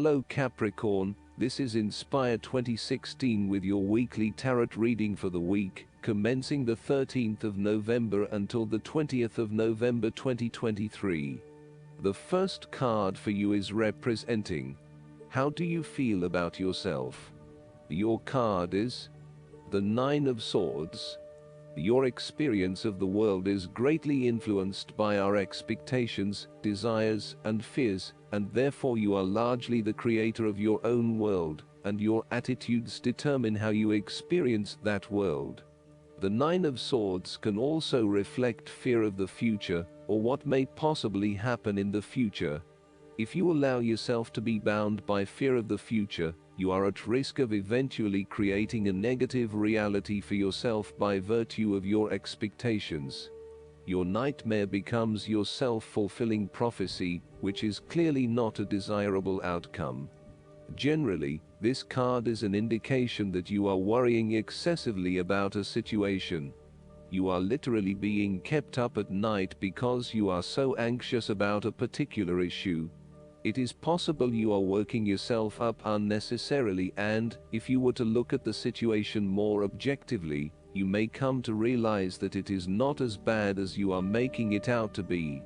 Hello Capricorn, this is Inspire 2016 with your weekly tarot reading for the week, commencing the 13th of November until the 20th of November 2023. The first card for you is representing: how do you feel about yourself? Your card is the Nine of Swords. Your experience of the world is greatly influenced by our expectations, desires, and fears, and therefore you are largely the creator of your own world, and your attitudes determine how you experience that world. The Nine of Swords can also reflect fear of the future, or what may possibly happen in the future. If you allow yourself to be bound by fear of the future, you are at risk of eventually creating a negative reality for yourself by virtue of your expectations. Your nightmare becomes your self-fulfilling prophecy, which is clearly not a desirable outcome. Generally, this card is an indication that you are worrying excessively about a situation. You are literally being kept up at night because you are so anxious about a particular issue. It is possible you are working yourself up unnecessarily, and, if you were to look at the situation more objectively, you may come to realize that it is not as bad as you are making it out to be.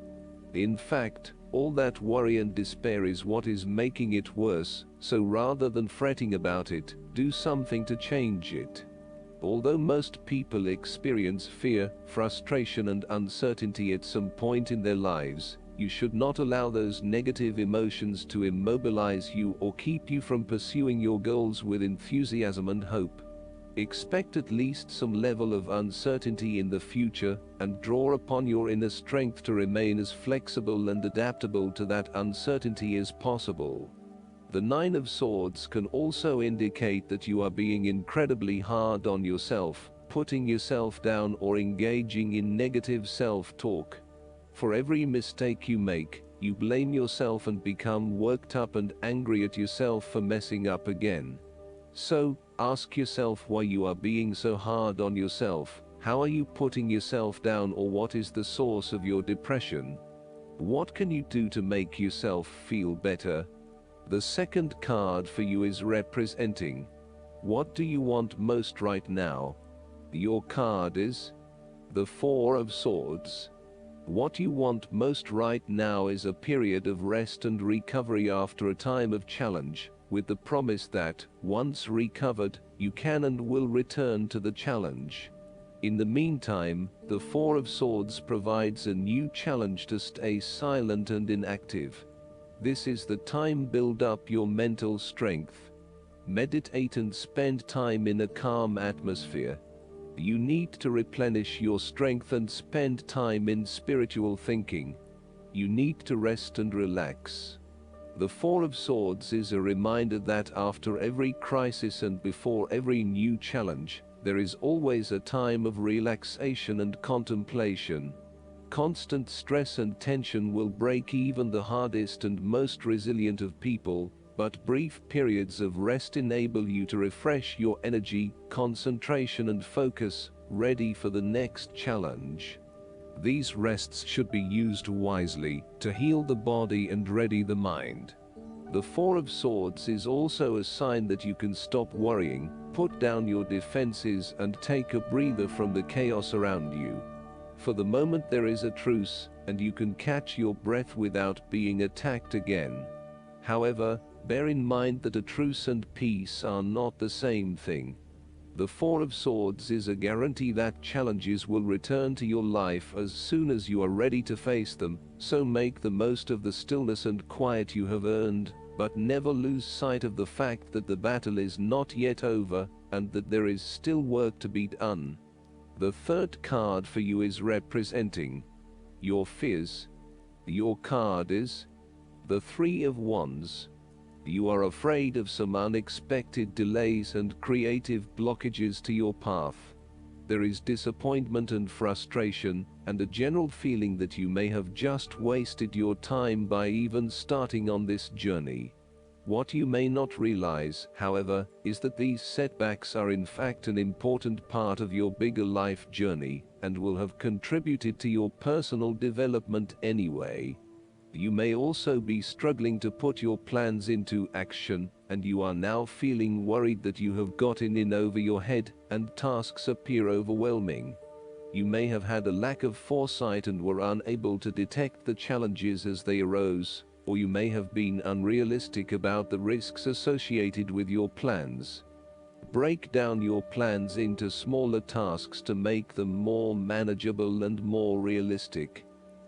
In fact, all that worry and despair is what is making it worse, so rather than fretting about it, do something to change it. Although most people experience fear, frustration, and uncertainty at some point in their lives, you should not allow those negative emotions to immobilize you or keep you from pursuing your goals with enthusiasm and hope. Expect at least some level of uncertainty in the future, and draw upon your inner strength to remain as flexible and adaptable to that uncertainty as possible. The Nine of Swords can also indicate that you are being incredibly hard on yourself, putting yourself down, or engaging in negative self-talk. For every mistake you make, you blame yourself and become worked up and angry at yourself for messing up again. So, ask yourself why you are being so hard on yourself. How are you putting yourself down, or what is the source of your depression? What can you do to make yourself feel better? The second card for you is representing: what do you want most right now? Your card is the Four of Swords. What you want most right now is a period of rest and recovery after a time of challenge, with the promise that, once recovered, you can and will return to the challenge. In the meantime, the Four of Swords provides a new challenge to stay silent and inactive. This is the time to build up your mental strength. Meditate and spend time in a calm atmosphere. You need to replenish your strength and spend time in spiritual thinking. You need to rest and relax. The Four of Swords is a reminder that after every crisis and before every new challenge, there is always a time of relaxation and contemplation. Constant stress and tension will break even the hardest and most resilient of people, but brief periods of rest enable you to refresh your energy, concentration, and focus, ready for the next challenge. These rests should be used wisely, to heal the body and ready the mind. The Four of Swords is also a sign that you can stop worrying, put down your defenses, and take a breather from the chaos around you. For the moment there is a truce, and you can catch your breath without being attacked again. However, bear in mind that a truce and peace are not the same thing. The Four of Swords is a guarantee that challenges will return to your life as soon as you are ready to face them, so make the most of the stillness and quiet you have earned, but never lose sight of the fact that the battle is not yet over, and that there is still work to be done. The third card for you is representing your fears. Your card is the Three of Wands. You are afraid of some unexpected delays and creative blockages to your path. There is disappointment and frustration, and a general feeling that you may have just wasted your time by even starting on this journey. What you may not realize, however, is that these setbacks are in fact an important part of your bigger life journey, and will have contributed to your personal development anyway. You may also be struggling to put your plans into action, and you are now feeling worried that you have gotten in over your head and tasks appear overwhelming. You may have had a lack of foresight and were unable to detect the challenges as they arose, or you may have been unrealistic about the risks associated with your plans. Break down your plans into smaller tasks to make them more manageable and more realistic.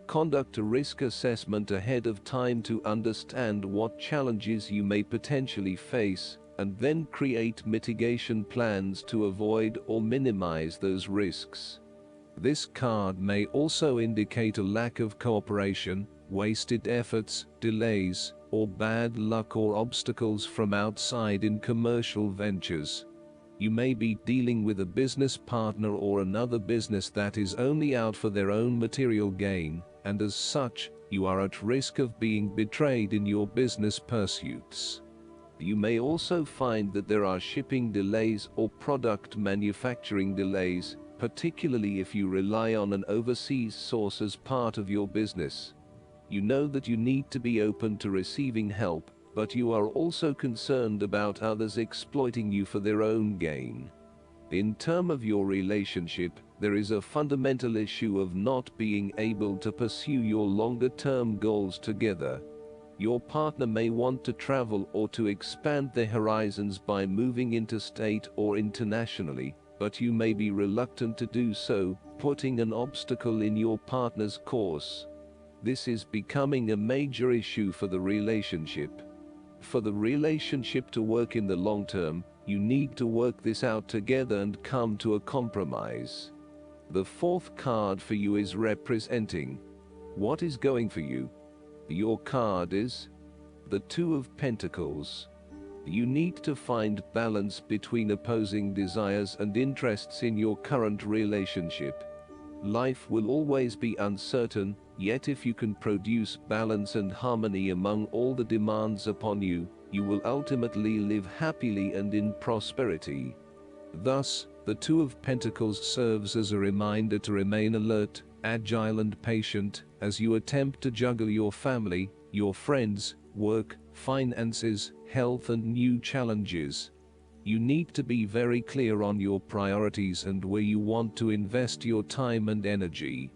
Conduct a risk assessment ahead of time to understand what challenges you may potentially face, and then create mitigation plans to avoid or minimize those risks. This card may also indicate a lack of cooperation, wasted efforts, delays, or bad luck or obstacles from outside in commercial ventures. You may be dealing with a business partner or another business that is only out for their own material gain, and as such, you are at risk of being betrayed in your business pursuits. You may also find that there are shipping delays or product manufacturing delays, particularly if you rely on an overseas source as part of your business. You know that you need to be open to receiving help, but you are also concerned about others exploiting you for their own gain. In terms of your relationship, there is a fundamental issue of not being able to pursue your longer-term goals together. Your partner may want to travel or to expand their horizons by moving interstate or internationally, but you may be reluctant to do so, putting an obstacle in your partner's course. This is becoming a major issue for the relationship. For the relationship to work in the long term, you need to work this out together and come to a compromise. The fourth card for you is representing what is going for you. Your card is the Two of Pentacles. You need to find balance between opposing desires and interests in your current relationship. Life will always be uncertain, yet if you can produce balance and harmony among all the demands upon you, you will ultimately live happily and in prosperity. Thus, the Two of Pentacles serves as a reminder to remain alert, agile and patient as you attempt to juggle your family, your friends, work, finances, health and new challenges. You need to be very clear on your priorities and where you want to invest your time and energy.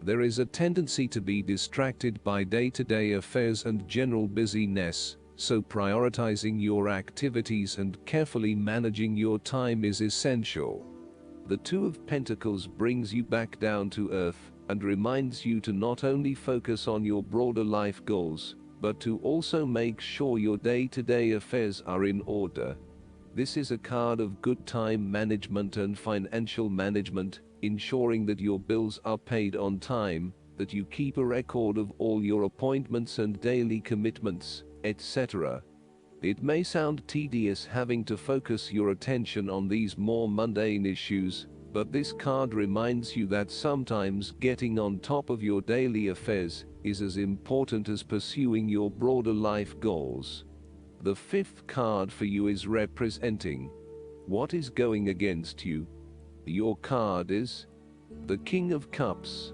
There is a tendency to be distracted by day-to-day affairs and general busyness, so prioritizing your activities and carefully managing your time is essential. The Two of Pentacles brings you back down to earth and reminds you to not only focus on your broader life goals, but to also make sure your day-to-day affairs are in order. This is a card of good time management and financial management, ensuring that your bills are paid on time, that you keep a record of all your appointments and daily commitments, etc. It may sound tedious having to focus your attention on these more mundane issues, but this card reminds you that sometimes getting on top of your daily affairs is as important as pursuing your broader life goals. The fifth card for you is representing what is going against you. Your card is the King of Cups.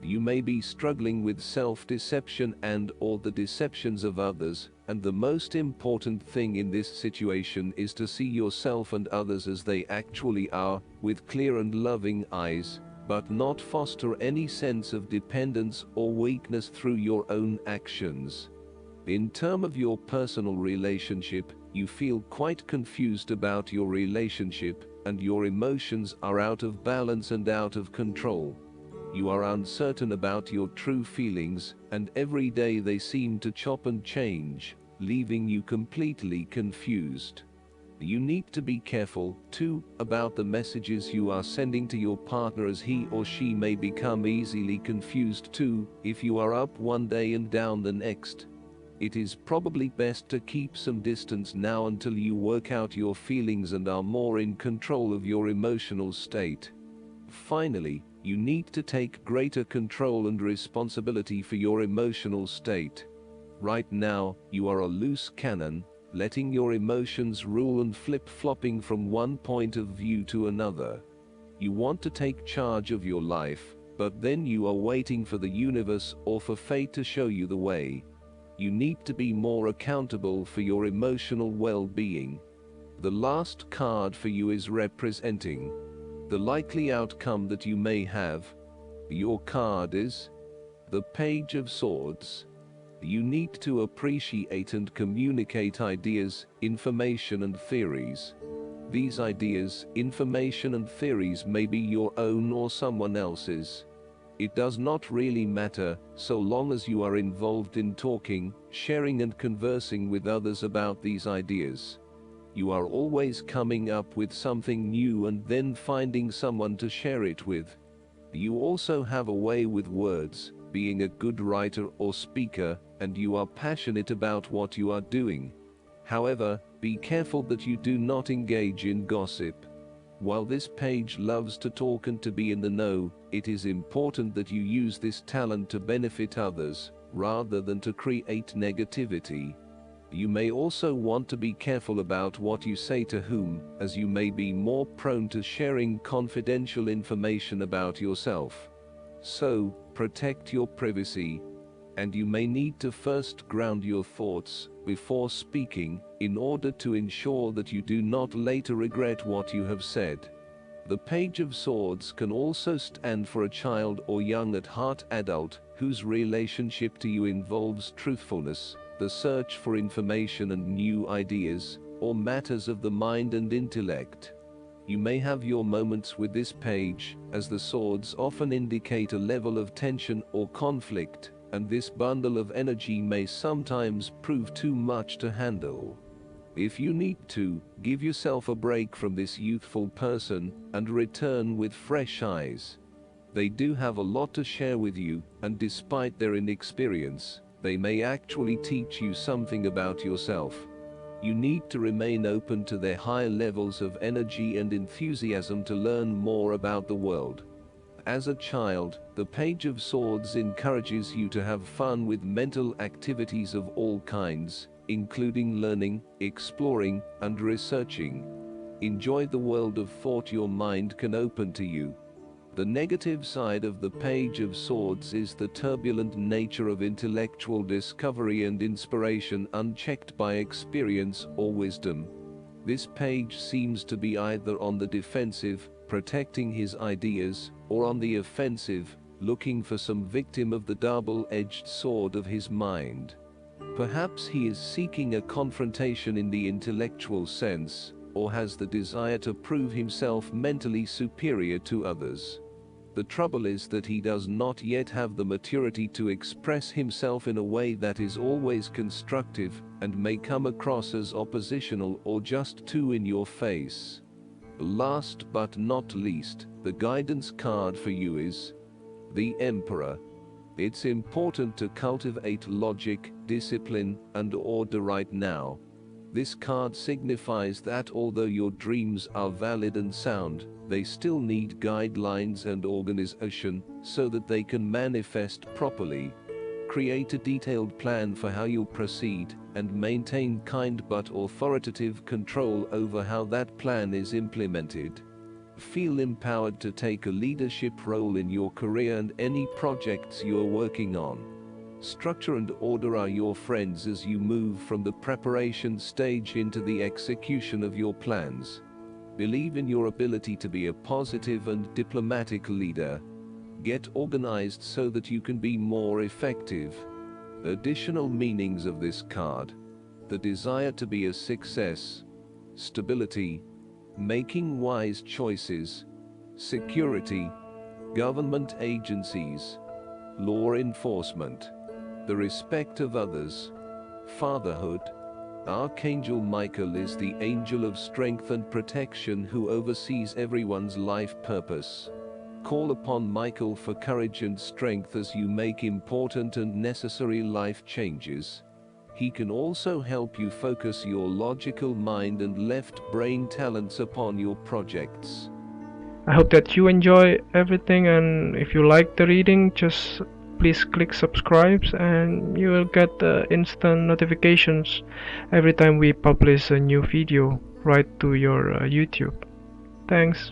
You may be struggling with self-deception and/or the deceptions of others, and the most important thing in this situation is to see yourself and others as they actually are, with clear and loving eyes, but not foster any sense of dependence or weakness through your own actions. In terms of your personal relationship, you feel quite confused about your relationship, and your emotions are out of balance and out of control. You are uncertain about your true feelings, and every day they seem to chop and change, leaving you completely confused. You need to be careful, too, about the messages you are sending to your partner, as he or she may become easily confused too, if you are up one day and down the next. It is probably best to keep some distance now until you work out your feelings and are more in control of your emotional state. Finally, you need to take greater control and responsibility for your emotional state. Right now, you are a loose cannon, letting your emotions rule and flip-flopping from one point of view to another. You want to take charge of your life, But then you are waiting for the universe or for fate to show you the way. You need to be more accountable for your emotional well-being. The last card for you is representing the likely outcome that you may have. Your card is the Page of Swords. You need to appreciate and communicate ideas, information and theories. These ideas, information and theories may be your own or someone else's. It does not really matter, so long as you are involved in talking, sharing and conversing with others about these ideas. You are always coming up with something new and then finding someone to share it with. You also have a way with words, being a good writer or speaker, and you are passionate about what you are doing. However, be careful that you do not engage in gossip. While this page loves to talk and to be in the know, it is important that you use this talent to benefit others, rather than to create negativity. You may also want to be careful about what you say to whom, as you may be more prone to sharing confidential information about yourself. So, protect your privacy. And you may need to first ground your thoughts before speaking, in order to ensure that you do not later regret what you have said. The Page of Swords can also stand for a child or young at heart adult, whose relationship to you involves truthfulness, the search for information and new ideas, or matters of the mind and intellect. You may have your moments with this page, as the swords often indicate a level of tension or conflict, and this bundle of energy may sometimes prove too much to handle. If you need to, give yourself a break from this youthful person, and return with fresh eyes. They do have a lot to share with you, and despite their inexperience, they may actually teach you something about yourself. You need to remain open to their high levels of energy and enthusiasm to learn more about the world. As a child, the Page of Swords encourages you to have fun with mental activities of all kinds, including learning, exploring, and researching. Enjoy the world of thought your mind can open to you. The negative side of the Page of Swords is the turbulent nature of intellectual discovery and inspiration unchecked by experience or wisdom. This page seems to be either on the defensive, protecting his ideas, or on the offensive, looking for some victim of the double-edged sword of his mind. Perhaps he is seeking a confrontation in the intellectual sense, or has the desire to prove himself mentally superior to others. The trouble is that he does not yet have the maturity to express himself in a way that is always constructive, and may come across as oppositional or just too in your face. Last but not least, the guidance card for you is the Emperor. It's important to cultivate logic, discipline, and order right now. This card signifies that although your dreams are valid and sound, they still need guidelines and organization so that they can manifest properly. Create a detailed plan for how you'll proceed, and maintain kind but authoritative control over how that plan is implemented. Feel empowered to take a leadership role in your career and any projects you are working on. Structure and order are your friends as you move from the preparation stage into the execution of your plans. Believe in your ability to be a positive and diplomatic leader. Get organized so that you can be more effective. Additional meanings of this card: the desire to be a success, stability, making wise choices, security, government agencies, law enforcement, the respect of others, fatherhood. Archangel Michael is the angel of strength and protection who oversees everyone's life purpose. Call upon Michael for courage and strength as you make important and necessary life changes. He can also help you focus your logical mind and left brain talents upon your projects. I hope that you enjoy everything, and if you like the reading, just please click subscribe and you will get instant notifications every time we publish a new video right to your YouTube. Thanks.